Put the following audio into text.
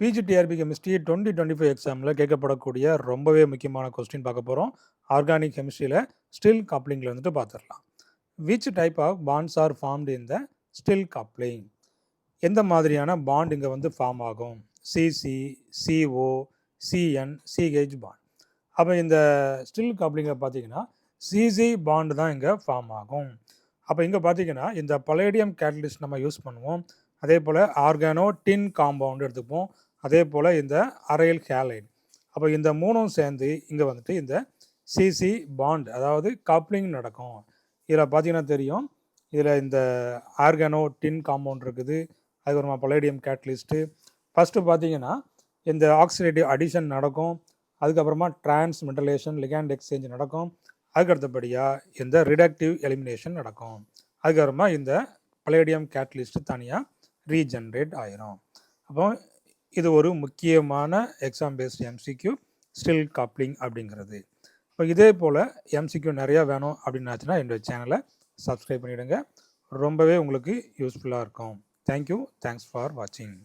PGTRB chemistry 2025 எக்ஸாமில் கேட்கப்படக்கூடிய ரொம்பவே முக்கியமான கொஸ்டின் பார்க்க போகிறோம். ஆர்கானிக் கெமிஸ்ட்ரியில் ஸ்டில் கப்ளிங்கில் வந்துட்டு பார்த்துடலாம். Which type of bonds are formed in the Stille coupling? எந்த மாதிரியான பாண்ட் இங்கே வந்து ஃபார்ம் ஆகும்? CC, CO, CN, CH bond. அப்போ இந்த ஸ்டில் கப்ளிங்கில் பார்த்தீங்கன்னா சிசி பாண்டு தான் இங்கே ஃபார்ம் ஆகும். அப்போ இங்கே பார்த்தீங்கன்னா இந்த பலேடியம் கேட்டலிஸ்ட் நம்ம யூஸ் பண்ணுவோம். அதே போல் ஆர்கானோ டின் காம்பவுண்டு எடுத்துப்போம். அதே போல் இந்த அரைல் ஹேலைட். அப்போ இந்த மூணும் சேர்ந்து இங்கே வந்துட்டு இந்த சிசி பாண்ட் அதாவது கப்ளிங் நடக்கும். இதில் பார்த்தீங்கன்னா தெரியும், இதில் இந்த ஆர்கானோ டின் காம்பவுண்ட் இருக்குது. அதுக்கப்புறமா பலேடியம் கேட்டலிஸ்ட்டு. ஃபஸ்ட்டு பார்த்தீங்கன்னா இந்த ஆக்சிடேட்டிவ் அடிஷன் நடக்கும். அதுக்கப்புறமா டிரான்ஸ்மெட்டலேஷன் லிகாண்ட் எக்ஸ்சேஞ்ச் நடக்கும். அதுக்கடுத்தபடியாக இந்த ரிடக்டிவ் எலிமினேஷன் நடக்கும். அதுக்கப்புறமா இந்த பலேடியம் கேட்டலிஸ்ட்டு தனியாக ரீஜென்ரேட் ஆயிரும். அப்போ இது ஒரு முக்கியமான exam based MCQ Stille coupling அப்படிங்கிறது. இப்போ இதே போல் எம்சிக்யூ நிறையா வேணும் அப்படின்னாச்சுன்னா என்னோட சேனலை சப்ஸ்கிரைப் பண்ணிவிடுங்க. ரொம்பவே உங்களுக்கு யூஸ்ஃபுல்லாக இருக்கும். தேங்க்யூ. தேங்க்ஸ் ஃபார் வாட்சிங்.